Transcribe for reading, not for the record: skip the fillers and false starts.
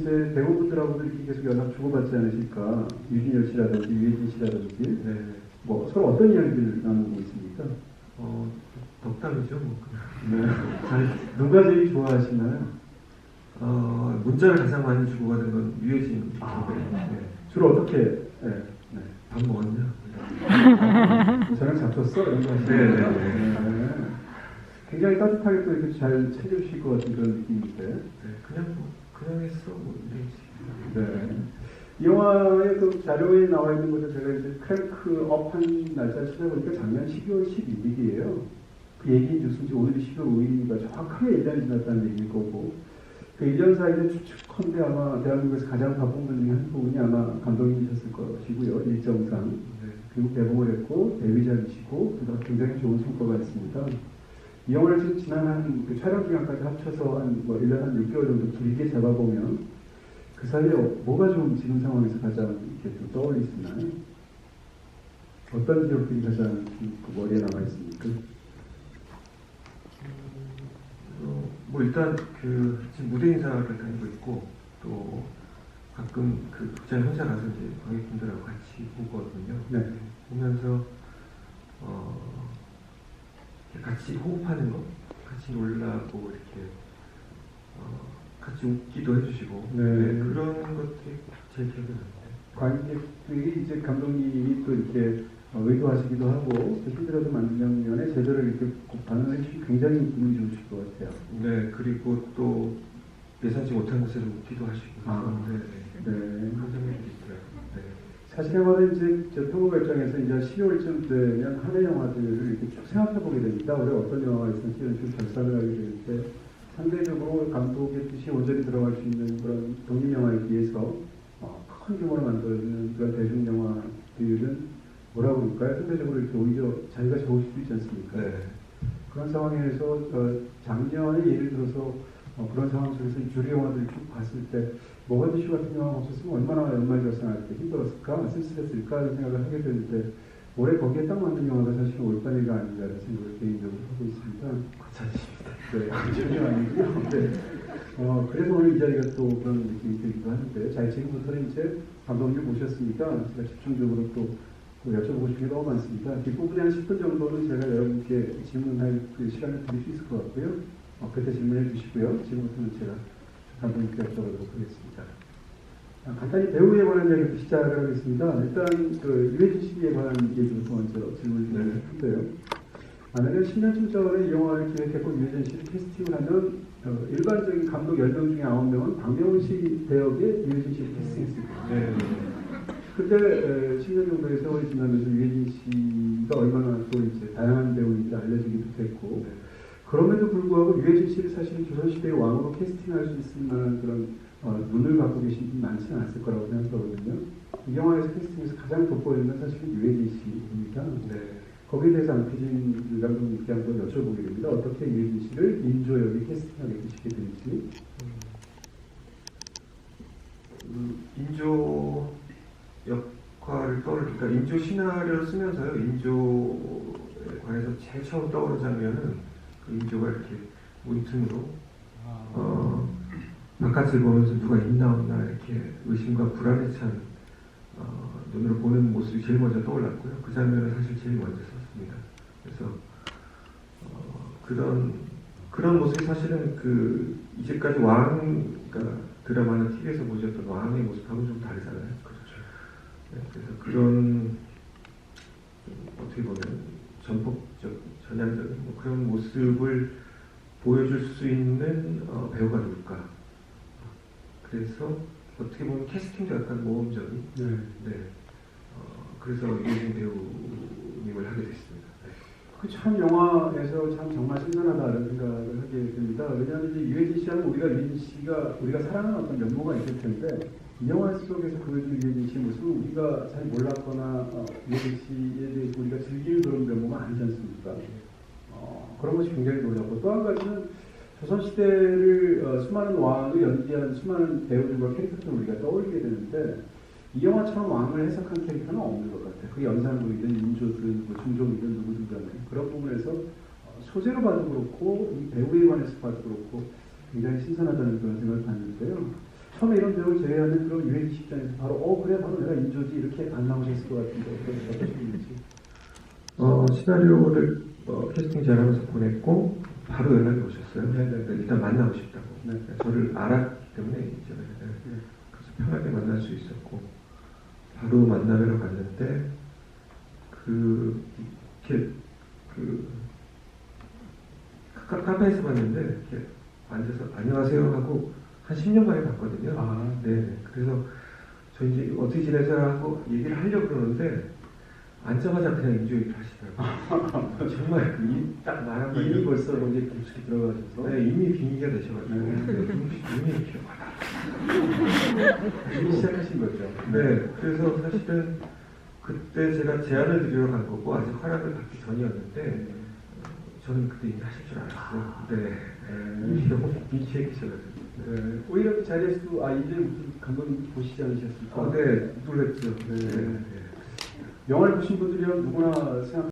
이제 배우분들하고도 이렇게 계속 연락 주고받지 않으실까? 유진열 씨라든지 유해진 씨라든지 네. 뭐 서로 어떤 이야기를 나누고 있습니까? 덕담이죠, 뭐. 그냥. 네. 누가 제일 좋아하시나요? 문자를 가장 많이 주고받은 건 유해진 아. 선배. 네. 주로 어떻게? 네. 네. 밥 먹었냐? 저랑 잡혔어? 이런 거 하시나요? 네. 굉장히 따뜻하게 또 이렇게 잘 챙겨주실 것 같은 그런 느낌인데. 네, 그냥 했어, 뭐, 이러지. 네. 이 영화의 그 자료에 나와 있는 것을 제가 이제 크랭크업 한 날짜를 찾아보니까 작년 12월 12일이에요. 그 얘기 뉴스인지 오늘이 12월 5일이니까 정확하게 1년이 지났다는 얘기일 거고, 그 1년 사이에 추측컨대 아마 대한민국에서 가장 바쁜 분 중에 한 분이 아마 감독님이셨을 것이고요. 일정상. 네. 그리고 개봉을 했고, 데뷔작이시고, 그다음 굉장히 좋은 성과가 있습니다. 이 영화를 지금 지난 그 촬영 기간까지 합쳐서 한 뭐 1년 한 6개월 정도 길게 잡아보면 그 사이에 뭐가 좀 지금 상황에서 가장 이렇게 좀 떠올리시나요? 어떤 지역들이 가장 그 머리에 남아 있습니까? 뭐 일단 지금 무대 인사를 다니고 있고 또 가끔 그 극장 현장 가서 이제 관객분들하고 같이 보거든요. 네. 보면서 같이 호흡하는 거, 같이 놀라고 이렇게 같이 웃기도 해주시고 네. 그런 것들이 제일 기억에 나는데. 관객들이 이제 감독님이 또 이렇게 의도하시기도 하고 또 힘들어도 만든 장면에 제대로 이렇게 반응을 해주시면 굉장히 기분이 좋으실 것 같아요. 네, 그리고 또 예상치 못한 것에서 웃기도 하시고. 네. 그런 장면들이 있더라고요. 네. 사실 영화는 이제 저 평론가 입장에서 이제 12월쯤 되면 한 해 영화들을 이렇게 쭉 생각해 보게 됩니다. 올해 어떤 영화가 있었는지 이런 쭉 결산을 하게 될 때 상대적으로 감독의 뜻이 온전히 들어갈 수 있는 그런 독립 영화에 비해서 큰 규모로 만들어지는 그런 대중 영화들은 뭐라고 그럴까요? 상대적으로 이렇게 오히려 자기가 적을 수도 있지 않습니까? 네. 그런 상황에서 작년에 예를 들어서 그런 상황 속에서 이 주류 영화들을 쭉 봤을 때 모가디슈 같은 영화가 없었으면 얼마나 연말 결산할 때 힘들었을까, 쓸쓸했을까 하는 생각을 하게 되는데 올해 거기에 딱 맞는 영화가 사실은 올바니가 아닌가라는 생각을 개인적으로 하고 있습니다. 과찬입니다. 네, 전혀 아니고요. 네. 그래서 오늘 이 자리가 또 그런 느낌이 들기도 하는데, 자, 지금부터는 이제 감독님 모셨으니까 제가 집중적으로 또 여쭤보고 싶은 게 너무 많습니다. 뒷부분에 한 10분 정도는 제가 여러분께 질문할 그 시간을 드릴 수 있을 것 같고요. 그때 질문해 주시고요. 지금부터는 제가 감독님께 여쭤보도록 하겠습니다. 간단히 배우에 관한 이야기부터 시작을 하겠습니다. 일단 그 유해진 씨에 관한 얘기부터 먼저 질문을 드릴 텐데요. 만약에 10년쯤 전에 이 영화를 기획했고 유해진 씨를 캐스팅을 하면 일반적인 감독 10명 중에 9명은 박명훈 씨 배역에 유해진 씨를 캐스팅했을 거예요. 네. 그때 10년 정도의 세월이 지나면서 유해진 씨가 얼마나 또 이제 다양한 배우인지 알려지기도 됐고, 그럼에도 불구하고 유해진 씨를 사실은 조선시대의 왕으로 캐스팅할 수 있을 만한 그런 눈을 갖고 계신 분이 많지는 않을 거라고 생각하거든요. 이 영화에서 캐스팅에서 가장 돋보이는 건 사실은 유해진 씨입니다. 네. 거기에 대해서 안필진 감독님께 한번 여쭤보게 됩니다. 어떻게 유해진 씨를 인조 역에 캐스팅하게 되시게 된지. 인조 역할을 떠올리니까 인조 시나리오를 쓰면서요. 인조에 관해서 제일 처음 떠오른 장면은 그 인조가 이렇게 문틈으로 바깥을 보면서 누가 있나 없나 이렇게 의심과 불안에 찬 눈으로 보는 모습이 제일 먼저 떠올랐고요. 그 장면을 사실 제일 먼저 썼습니다. 그래서 그런 모습이 사실은 이제까지 그러니까 드라마나 TV에서 보셨던 왕의 모습하고는 좀 다르잖아요. 그렇죠. 네, 그래서 그런 어떻게 보면 전폭적, 전향적인 그런 모습을 보여줄 수 있는 배우가 누굴까. 그래서 어떻게 보면 캐스팅도 약간 모험적인. 네. 그래서 유해진 배우님을 하게 됐습니다. 네. 참 영화에서 참 정말 신선하다는 생각을 하게 됩니다. 왜냐하면 이제 유해진 씨하면 우리가 사랑하는 어떤 면모가 있을 텐데 이 영화 속에서 보여준 유해진 씨의 모습은 우리가 잘 몰랐거나 유해진 씨에 대해서 우리가 즐기는 그런 면모가 아니지 않습니까? 그런 것이 굉장히 놀랍고, 또 한 가지는 조선시대를 수많은 왕을 연기한 수많은 배우들과 캐릭터들을 우리가 떠올리게 되는데 이 영화처럼 왕을 해석한 캐릭터는 없는 것 같아요. 그 연산군이든 인조든 중종이든 누구든 간에 그런 부분에서 소재로 봐도 그렇고 이 배우에 관해서 봐도 그렇고 굉장히 신선하다는 그런 생각을 봤는데요. 처음에 이런 배우를 제외하는 그런 유해지 입장에서 바로 그래 바로 내가 인조지 이렇게 안 나오셨을 것 같은데 어떠신지. 시나리오를 캐스팅 제안하면서 보냈고 바로 연락이 오셨어요. 일단 만나고 싶다고. 네. 저를 알았기 때문에 이제 그래서 편하게 만날 수 있었고 바로 만나러 갔는데 카페에서 봤는데 이렇게 앉아서 안녕하세요 하고 한 10년 만에 봤거든요. 네. 그래서 저 이제 어떻게 지내세요 하고 얘기를 하려고 그러는데 앉자마자 그냥 인조 얘기를 하시더라고요. 정말 딱 말한 거 이미 벌써 이제 깊숙이 들어가셔서 네, 이미 빙의가 되셔가지고 이미 이렇게 이미 시작하신 거죠. 네, 그래서 사실은 그때 제가 제안을 드리러 간 거고 아직 허락을 받기 전이었는데 저는 그때 이미 하실 줄 알았어요. 네, 이미 너무 미치게 계셔가지고. 네. 오히려 그 자리에서도 이제 무슨 감독님 보시지 않으셨습니까? 네, 놀랬죠. 네. 영화를 보신 분들이면 누구나 생각.